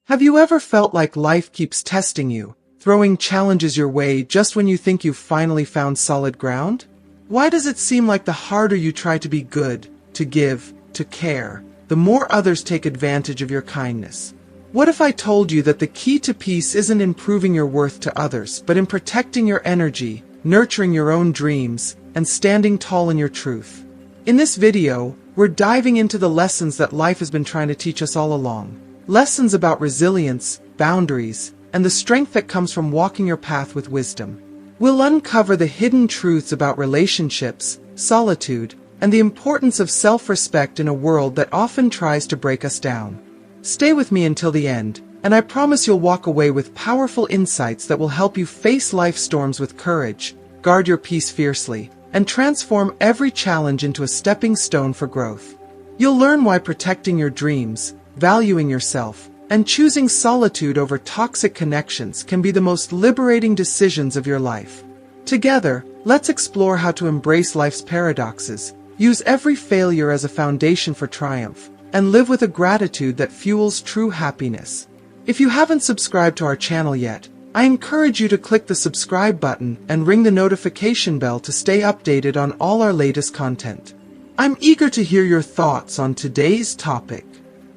Have you ever felt like life keeps testing you, throwing challenges your way just when you think you've finally found solid ground? Why does it seem like the harder you try to be good, to give, to care, the more others take advantage of your kindness? What if I told you that the key to peace isn't in proving your worth to others, but in protecting your energy, nurturing your own dreams, and standing tall in your truth? In this video, we're diving into the lessons that life has been trying to teach us all along. Lessons about resilience, boundaries, and the strength that comes from walking your path with wisdom. We'll uncover the hidden truths about relationships, solitude, and the importance of self-respect in a world that often tries to break us down. Stay with me until the end, and I promise you'll walk away with powerful insights that will help you face life's storms with courage, guard your peace fiercely, and transform every challenge into a stepping stone for growth. You'll learn why protecting your dreams, valuing yourself, and choosing solitude over toxic connections can be the most liberating decisions of your life. Together, let's explore how to embrace life's paradoxes, use every failure as a foundation for triumph, and live with a gratitude that fuels true happiness. If you haven't subscribed to our channel yet, I encourage you to click the subscribe button and ring the notification bell to stay updated on all our latest content. I'm eager to hear your thoughts on today's topic.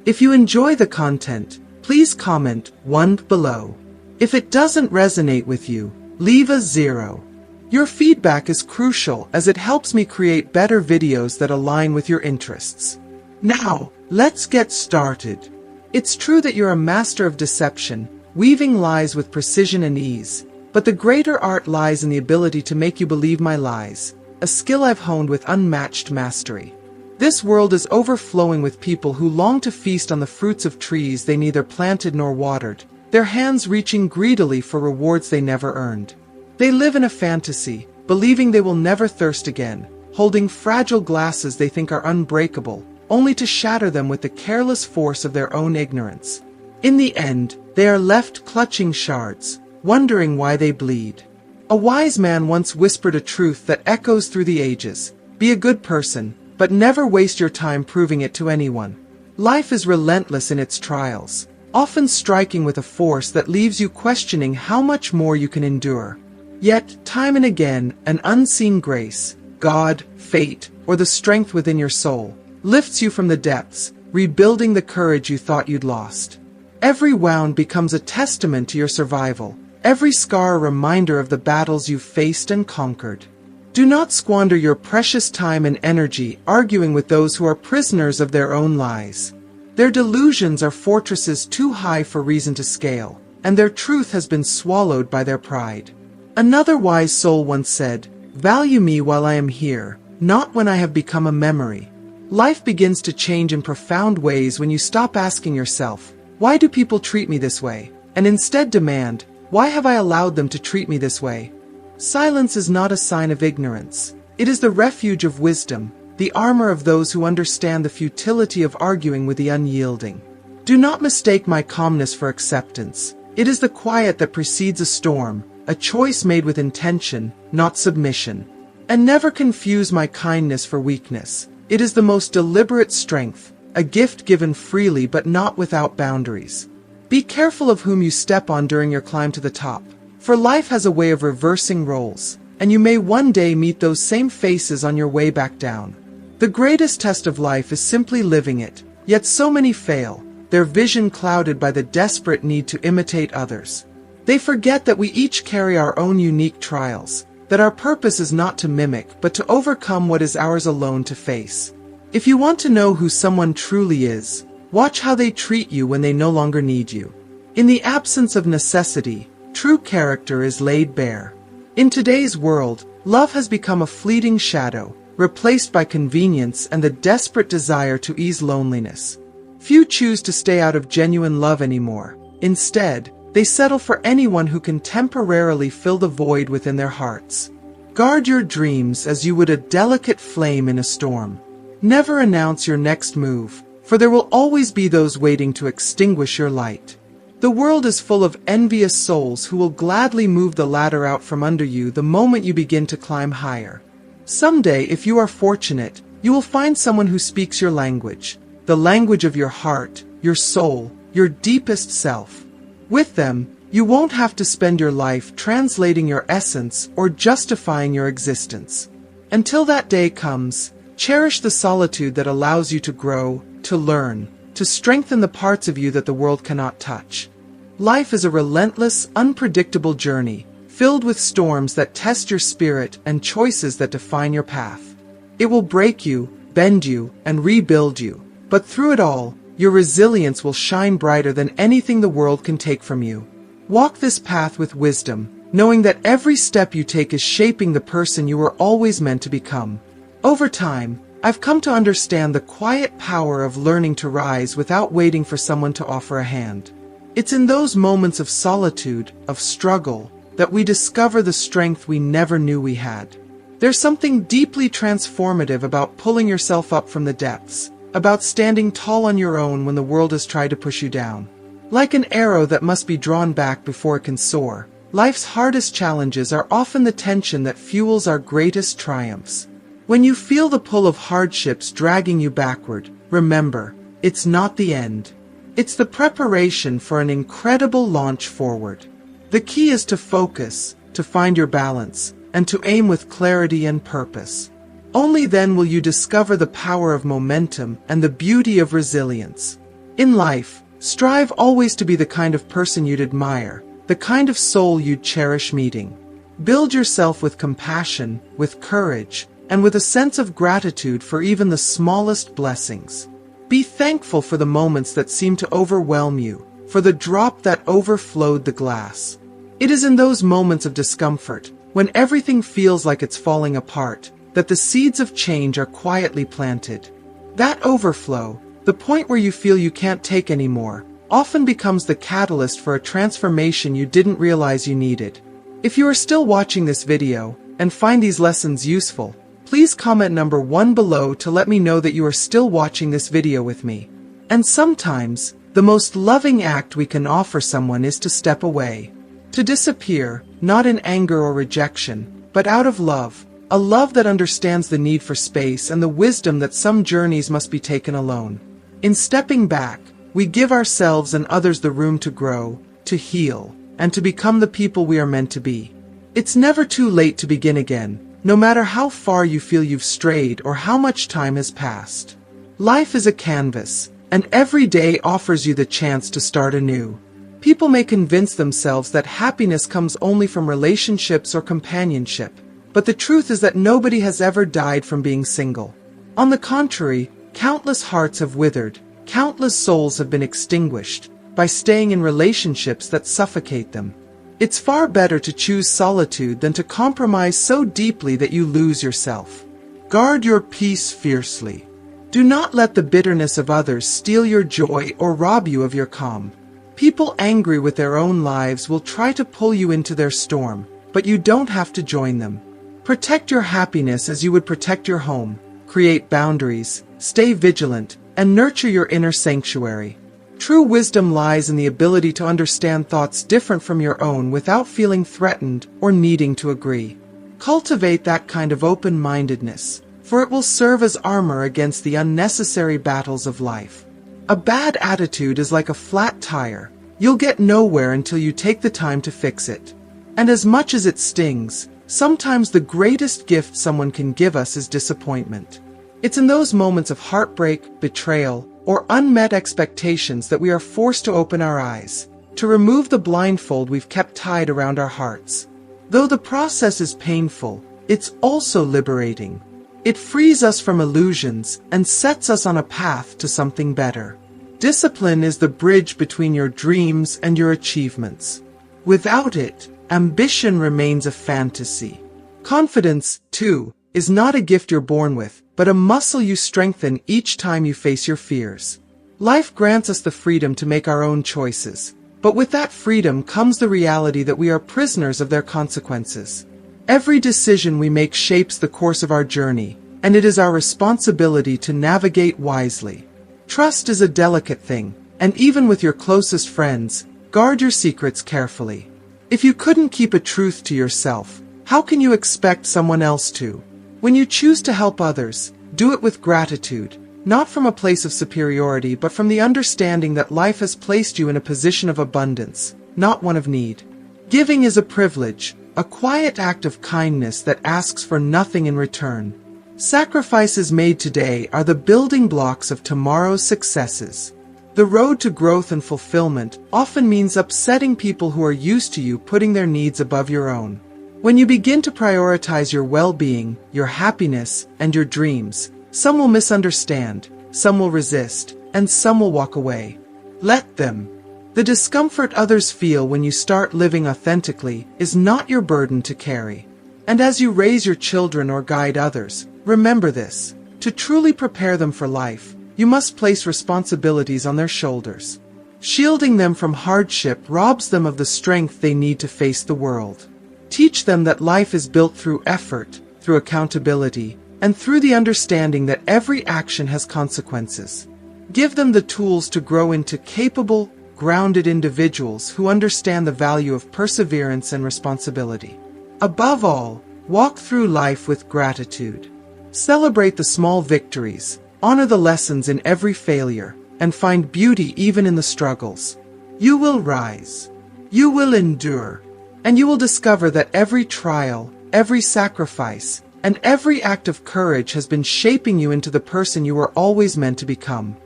If you enjoy the content, please comment 1 below. If it doesn't resonate with you, leave a 0. Your feedback is crucial as it helps me create better videos that align with your interests. Now, let's get started. It's true that you're a master of deception, weaving lies with precision and ease, but the greater art lies in the ability to make you believe my lies, a skill I've honed with unmatched mastery. This world is overflowing with people who long to feast on the fruits of trees they neither planted nor watered, their hands reaching greedily for rewards they never earned. They live in a fantasy, believing they will never thirst again, holding fragile glasses they think are unbreakable, only to shatter them with the careless force of their own ignorance. In the end, they are left clutching shards, wondering why they bleed. A wise man once whispered a truth that echoes through the ages: be a good person, but never waste your time proving it to anyone. Life is relentless in its trials, often striking with a force that leaves you questioning how much more you can endure. Yet, time and again, an unseen grace, God, fate, or the strength within your soul, lifts you from the depths, rebuilding the courage you thought you'd lost. Every wound becomes a testament to your survival, every scar a reminder of the battles you've faced and conquered. Do not squander your precious time and energy arguing with those who are prisoners of their own lies. Their delusions are fortresses too high for reason to scale, and their truth has been swallowed by their pride. Another wise soul once said, "Value me while I am here, not when I have become a memory." Life begins to change in profound ways when you stop asking yourself, "Why do people treat me this way?" and instead demand, "Why have I allowed them to treat me this way?" Silence is not a sign of ignorance. It is the refuge of wisdom, the armor of those who understand the futility of arguing with the unyielding. Do not mistake my calmness for acceptance. It is the quiet that precedes a storm, a choice made with intention, not submission. And never confuse my kindness for weakness. It is the most deliberate strength, a gift given freely but not without boundaries. Be careful of whom you step on during your climb to the top, for life has a way of reversing roles, and you may one day meet those same faces on your way back down. The greatest test of life is simply living it, yet so many fail, their vision clouded by the desperate need to imitate others. They forget that we each carry our own unique trials, that our purpose is not to mimic, but to overcome what is ours alone to face. If you want to know who someone truly is, watch how they treat you when they no longer need you. In the absence of necessity, true character is laid bare. In today's world, love has become a fleeting shadow, replaced by convenience and the desperate desire to ease loneliness. Few choose to stay out of genuine love anymore. Instead, they settle for anyone who can temporarily fill the void within their hearts. Guard your dreams as you would a delicate flame in a storm. Never announce your next move, for there will always be those waiting to extinguish your light. The world is full of envious souls who will gladly move the ladder out from under you the moment you begin to climb higher. Someday, if you are fortunate, you will find someone who speaks your language, the language of your heart, your soul, your deepest self. With them, you won't have to spend your life translating your essence or justifying your existence. Until that day comes, cherish the solitude that allows you to grow, to learn, to strengthen the parts of you that the world cannot touch. Life is a relentless, unpredictable journey, filled with storms that test your spirit and choices that define your path. It will break you, bend you, and rebuild you, but through it all, your resilience will shine brighter than anything the world can take from you. Walk this path with wisdom, knowing that every step you take is shaping the person you were always meant to become. Over time, I've come to understand the quiet power of learning to rise without waiting for someone to offer a hand. It's in those moments of solitude, of struggle, that we discover the strength we never knew we had. There's something deeply transformative about pulling yourself up from the depths, about standing tall on your own when the world has tried to push you down. Like an arrow that must be drawn back before it can soar, life's hardest challenges are often the tension that fuels our greatest triumphs. When you feel the pull of hardships dragging you backward, remember, it's not the end. It's the preparation for an incredible launch forward. The key is to focus, to find your balance, and to aim with clarity and purpose. Only then will you discover the power of momentum and the beauty of resilience. In life, strive always to be the kind of person you'd admire, the kind of soul you'd cherish meeting. Build yourself with compassion, with courage, and with a sense of gratitude for even the smallest blessings. Be thankful for the moments that seem to overwhelm you, for the drop that overflowed the glass. It is in those moments of discomfort, when everything feels like it's falling apart, that the seeds of change are quietly planted. That overflow, the point where you feel you can't take anymore, often becomes the catalyst for a transformation you didn't realize you needed. If you are still watching this video, and find these lessons useful, please comment number 1 below to let me know that you are still watching this video with me. And sometimes, the most loving act we can offer someone is to step away. To disappear, not in anger or rejection, but out of love, a love that understands the need for space and the wisdom that some journeys must be taken alone. In stepping back, we give ourselves and others the room to grow, to heal, and to become the people we are meant to be. It's never too late to begin again, no matter how far you feel you've strayed or how much time has passed. Life is a canvas, and every day offers you the chance to start anew. People may convince themselves that happiness comes only from relationships or companionship, but the truth is that nobody has ever died from being single. On the contrary, countless hearts have withered, countless souls have been extinguished, by staying in relationships that suffocate them. It's far better to choose solitude than to compromise so deeply that you lose yourself. Guard your peace fiercely. Do not let the bitterness of others steal your joy or rob you of your calm. People angry with their own lives will try to pull you into their storm, but you don't have to join them. Protect your happiness as you would protect your home. Create boundaries, stay vigilant, and nurture your inner sanctuary. True wisdom lies in the ability to understand thoughts different from your own without feeling threatened or needing to agree. Cultivate that kind of open-mindedness, for it will serve as armor against the unnecessary battles of life. A bad attitude is like a flat tire. You'll get nowhere until you take the time to fix it. And as much as it stings, sometimes the greatest gift someone can give us is disappointment. It's in those moments of heartbreak, betrayal, or unmet expectations that we are forced to open our eyes, to remove the blindfold we've kept tied around our hearts. Though the process is painful, it's also liberating. It frees us from illusions and sets us on a path to something better. Discipline is the bridge between your dreams and your achievements. Without it, ambition remains a fantasy. Confidence, too, is not a gift you're born with, but a muscle you strengthen each time you face your fears. Life grants us the freedom to make our own choices, but with that freedom comes the reality that we are prisoners of their consequences. Every decision we make shapes the course of our journey, and it is our responsibility to navigate wisely. Trust is a delicate thing, and even with your closest friends, guard your secrets carefully. If you couldn't keep a truth to yourself, how can you expect someone else to? When you choose to help others, do it with gratitude. Not from a place of superiority, but from the understanding that life has placed you in a position of abundance, not one of need. Giving is a privilege, a quiet act of kindness that asks for nothing in return. Sacrifices made today are the building blocks of tomorrow's successes. The road to growth and fulfillment often means upsetting people who are used to you putting their needs above your own. When you begin to prioritize your well-being, your happiness, and your dreams, some will misunderstand, some will resist, and some will walk away. Let them. The discomfort others feel when you start living authentically is not your burden to carry. And as you raise your children or guide others, remember this: to truly prepare them for life, you must place responsibilities on their shoulders. Shielding them from hardship robs them of the strength they need to face the world. Teach them that life is built through effort, through accountability, and through the understanding that every action has consequences. Give them the tools to grow into capable, grounded individuals who understand the value of perseverance and responsibility. Above all, walk through life with gratitude. Celebrate the small victories, honor the lessons in every failure, and find beauty even in the struggles. You will rise. You will endure. And you will discover that every trial, every sacrifice, and every act of courage has been shaping you into the person you were always meant to become.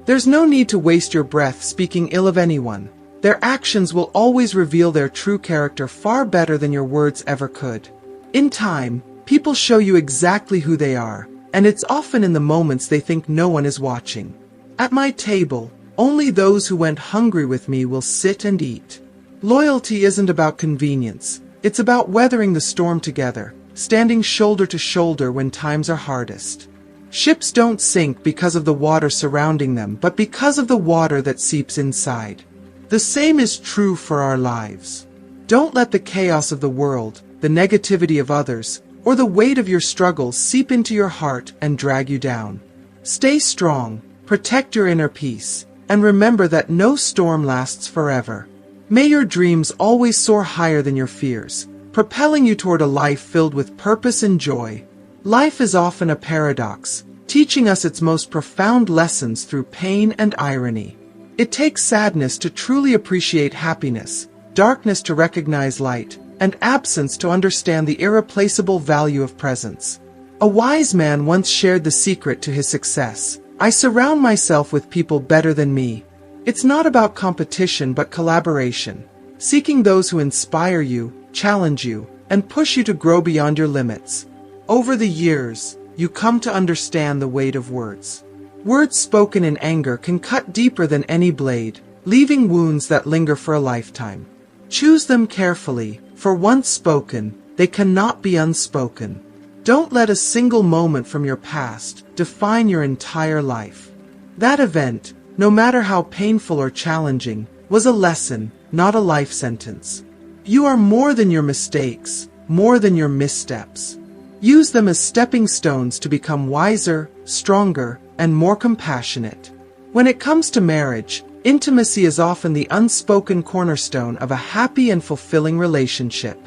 There's no need to waste your breath speaking ill of anyone. Their actions will always reveal their true character far better than your words ever could. In time, people show you exactly who they are, and it's often in the moments they think no one is watching. At my table, only those who went hungry with me will sit and eat. Loyalty isn't about convenience. It's about weathering the storm together, standing shoulder to shoulder when times are hardest. Ships don't sink because of the water surrounding them, but because of the water that seeps inside. The same is true for our lives. Don't let the chaos of the world, the negativity of others, or the weight of your struggles seep into your heart and drag you down. Stay strong, protect your inner peace, and remember that no storm lasts forever. May your dreams always soar higher than your fears, propelling you toward a life filled with purpose and joy. Life is often a paradox, teaching us its most profound lessons through pain and irony. It takes sadness to truly appreciate happiness, darkness to recognize light, and absence to understand the irreplaceable value of presence. A wise man once shared the secret to his success: I surround myself with people better than me. It's not about competition but collaboration, seeking those who inspire you, challenge you, and push you to grow beyond your limits. Over the years, you come to understand the weight of words. Words spoken in anger can cut deeper than any blade, leaving wounds that linger for a lifetime. Choose them carefully, for once spoken, they cannot be unspoken. Don't let a single moment from your past define your entire life. That event, no matter how painful or challenging, was a lesson, not a life sentence. You are more than your mistakes, more than your missteps. Use them as stepping stones to become wiser, stronger, and more compassionate. When it comes to marriage, intimacy is often the unspoken cornerstone of a happy and fulfilling relationship.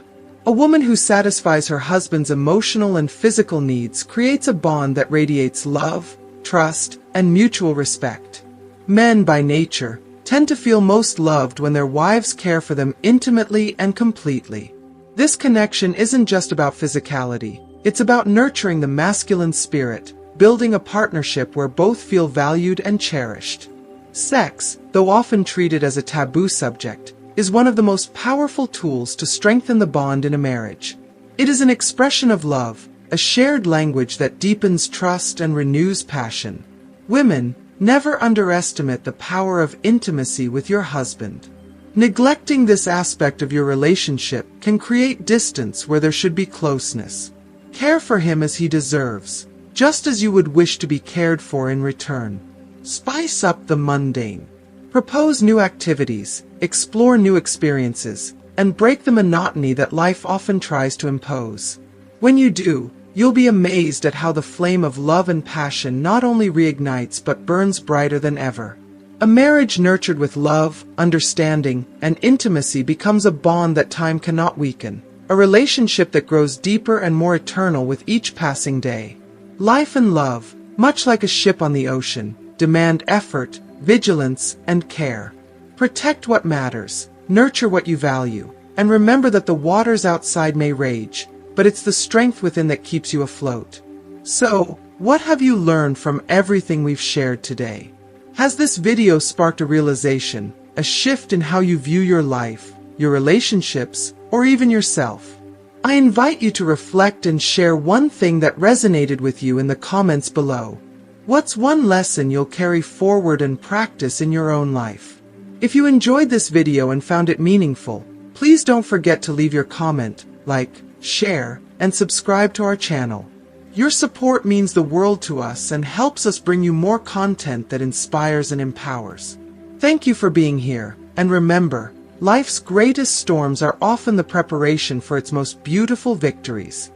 A woman who satisfies her husband's emotional and physical needs creates a bond that radiates love, trust, and mutual respect. Men, by nature, tend to feel most loved when their wives care for them intimately and completely. This connection isn't just about physicality. It's about nurturing the masculine spirit, building a partnership where both feel valued and cherished. Sex, though often treated as a taboo subject, is one of the most powerful tools to strengthen the bond in a marriage. It is an expression of love, a shared language that deepens trust and renews passion. Women, never underestimate the power of intimacy with your husband. Neglecting this aspect of your relationship can create distance where there should be closeness. Care for him as he deserves, just as you would wish to be cared for in return. Spice up the mundane. Propose new activities, explore new experiences, and break the monotony that life often tries to impose. When you do, you'll be amazed at how the flame of love and passion not only reignites but burns brighter than ever. A marriage nurtured with love, understanding, and intimacy becomes a bond that time cannot weaken, a relationship that grows deeper and more eternal with each passing day. Life and love, much like a ship on the ocean, demand effort, vigilance, and care. Protect what matters, nurture what you value, and remember that the waters outside may rage, but it's the strength within that keeps you afloat. So, what have you learned from everything we've shared today? Has this video sparked a realization, a shift in how you view your life, your relationships, or even yourself? I invite you to reflect and share one thing that resonated with you in the comments below. What's one lesson you'll carry forward and practice in your own life? If you enjoyed this video and found it meaningful, please don't forget to leave your comment, like, share, and subscribe to our channel. Your support means the world to us and helps us bring you more content that inspires and empowers. Thank you for being here, and remember, life's greatest storms are often the preparation for its most beautiful victories.